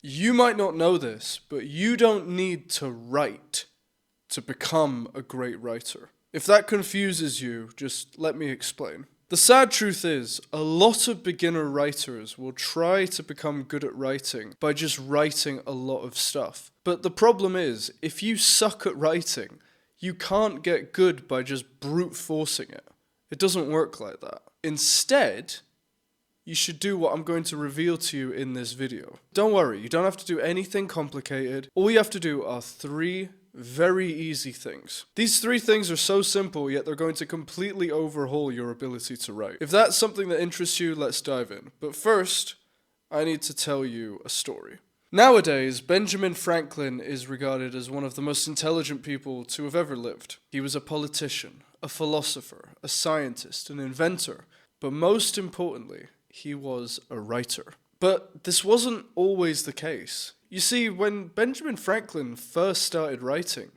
You might not know this, but you don't need to write to become a great writer. If that confuses you, just let me explain. The sad truth is, a lot of beginner writers will try to become good at writing by just writing a lot of stuff. But the problem is, if you suck at writing, you can't get good by just brute forcing it. It doesn't work like that. Instead, you should do what I'm going to reveal to you in this video. Don't worry, you don't have to do anything complicated. All you have to do are 3 very easy things. These 3 things are so simple, yet they're going to completely overhaul your ability to write. If that's something that interests you, let's dive in. But first, I need to tell you a story. Nowadays, Benjamin Franklin is regarded as one of the most intelligent people to have ever lived. He was a politician, a philosopher, a scientist, an inventor, but most importantly, he was a writer. But this wasn't always the case. You see, when Benjamin Franklin first started writing,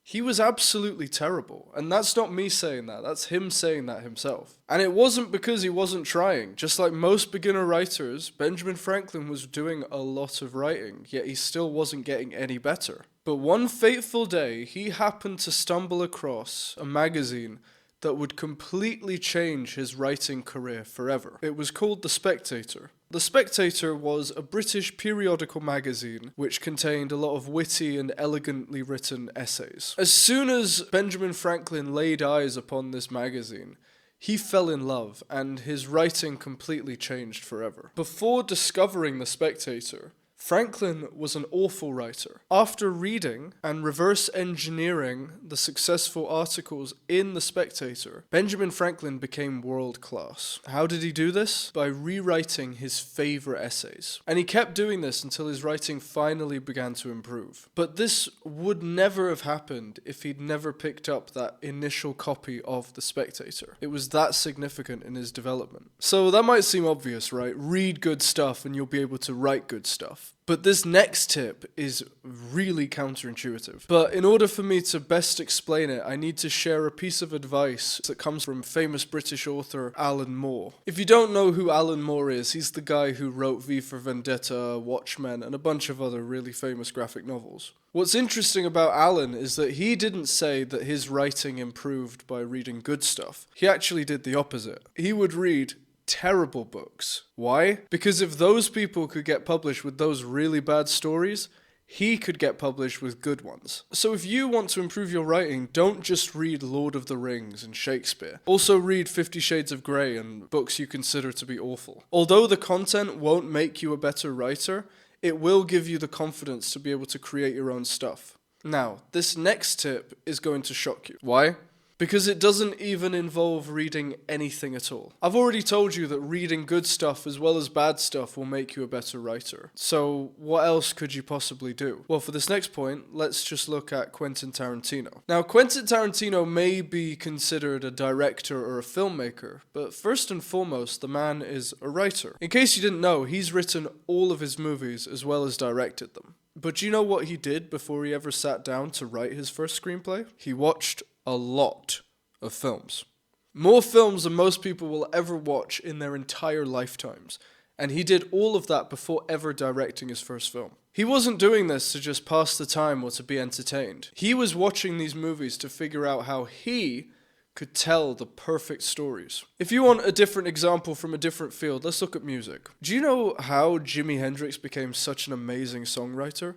he was absolutely terrible. And that's not me saying that, that's him saying that himself. And it wasn't because he wasn't trying. Just like most beginner writers, Benjamin Franklin was doing a lot of writing, yet he still wasn't getting any better. But one fateful day, he happened to stumble across a magazine that would completely change his writing career forever. It was called The Spectator. The Spectator was a British periodical magazine which contained a lot of witty and elegantly written essays. As soon as Benjamin Franklin laid eyes upon this magazine, he fell in love and his writing completely changed forever. Before discovering The Spectator, Franklin was an awful writer. After reading and reverse engineering the successful articles in The Spectator, Benjamin Franklin became world class. How did he do this? By rewriting his favorite essays. And he kept doing this until his writing finally began to improve. But this would never have happened if he'd never picked up that initial copy of The Spectator. It was that significant in his development. So that might seem obvious, right? Read good stuff and you'll be able to write good stuff. But this next tip is really counterintuitive. But in order for me to best explain it, I need to share a piece of advice that comes from famous British author Alan Moore. If you don't know who Alan Moore is, he's the guy who wrote V for Vendetta, Watchmen, and a bunch of other really famous graphic novels. What's interesting about Alan is that he didn't say that his writing improved by reading good stuff. He actually did the opposite. He would read terrible books. Why? Because if those people could get published with those really bad stories, he could get published with good ones. So if you want to improve your writing, don't just read Lord of the Rings and Shakespeare. Also read 50 Shades of Grey and books you consider to be awful. Although the content won't make you a better writer, it will give you the confidence to be able to create your own stuff. Now, this next tip is going to shock you. Why? Because it doesn't even involve reading anything at all. I've already told you that reading good stuff as well as bad stuff will make you a better writer. So what else could you possibly do? Well, for this next point, let's just look at Quentin Tarantino. Now, Quentin Tarantino may be considered a director or a filmmaker, but first and foremost, the man is a writer. In case you didn't know, he's written all of his movies as well as directed them. But do you know what he did before he ever sat down to write his first screenplay? He watched a lot of films. More films than most people will ever watch in their entire lifetimes. And he did all of that before ever directing his first film. He wasn't doing this to just pass the time or to be entertained. He was watching these movies to figure out how he could tell the perfect stories. If you want a different example from a different field, let's look at music. Do you know how Jimi Hendrix became such an amazing songwriter?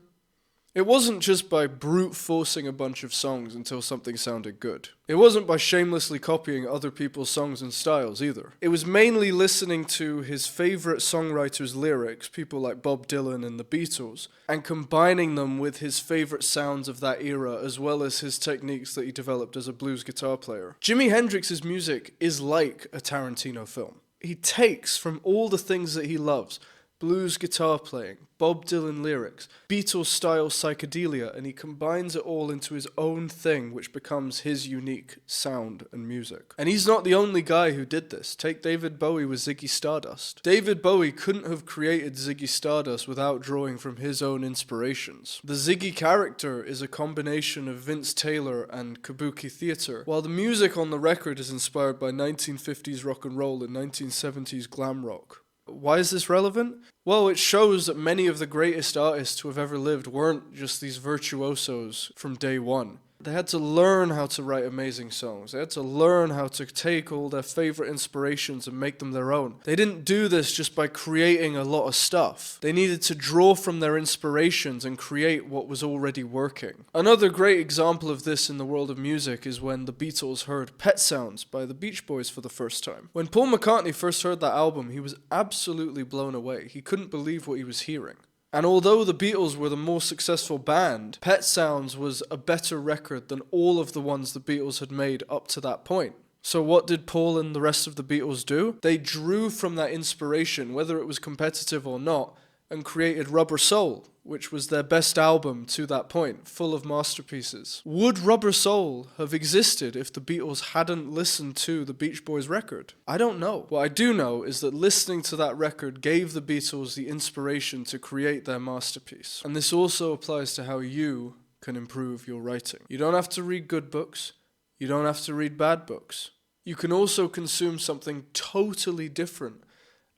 It wasn't just by brute forcing a bunch of songs until something sounded good. It wasn't by shamelessly copying other people's songs and styles either. It was mainly listening to his favorite songwriters' lyrics, people like Bob Dylan and the Beatles, and combining them with his favorite sounds of that era as well as his techniques that he developed as a blues guitar player. Jimi Hendrix's music is like a Tarantino film. He takes from all the things that he loves, blues guitar playing, Bob Dylan lyrics, Beatles-style psychedelia, and he combines it all into his own thing, which becomes his unique sound and music. And he's not the only guy who did this. Take David Bowie with Ziggy Stardust. David Bowie couldn't have created Ziggy Stardust without drawing from his own inspirations. The Ziggy character is a combination of Vince Taylor and kabuki theater, while the music on the record is inspired by 1950s rock and roll and 1970s glam rock. Why is this relevant? Well, it shows that many of the greatest artists who have ever lived weren't just these virtuosos from day one. They had to learn how to write amazing songs. They had to learn how to take all their favorite inspirations and make them their own. They didn't do this just by creating a lot of stuff. They needed to draw from their inspirations and create what was already working. Another great example of this in the world of music is when the Beatles heard Pet Sounds by the Beach Boys for the first time. When Paul McCartney first heard that album, he was absolutely blown away. He couldn't believe what he was hearing. And although the Beatles were the more successful band, Pet Sounds was a better record than all of the ones the Beatles had made up to that point. So what did Paul and the rest of the Beatles do? They drew from that inspiration, whether it was competitive or not, and created Rubber Soul, which was their best album to that point, full of masterpieces. Would Rubber Soul have existed if the Beatles hadn't listened to the Beach Boys record? I don't know. What I do know is that listening to that record gave the Beatles the inspiration to create their masterpiece. And this also applies to how you can improve your writing. You don't have to read good books. You don't have to read bad books. You can also consume something totally different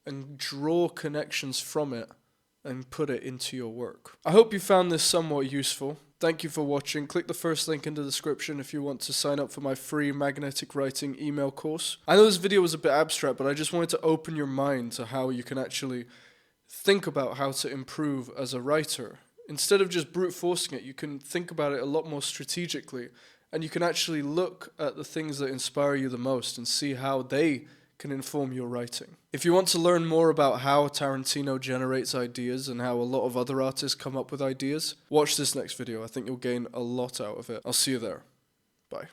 and draw connections from it and put it into your work. I hope you found this somewhat useful. Thank you for watching. Click the first link in the description if you want to sign up for my free magnetic writing email course. I know this video was a bit abstract, but I just wanted to open your mind to how you can actually think about how to improve as a writer. Instead of just brute forcing it, you can think about it a lot more strategically, and you can actually look at the things that inspire you the most and see how they can inform your writing. If you want to learn more about how Tarantino generates ideas and how a lot of other artists come up with ideas, watch this next video. I think you'll gain a lot out of it. I'll see you there. Bye.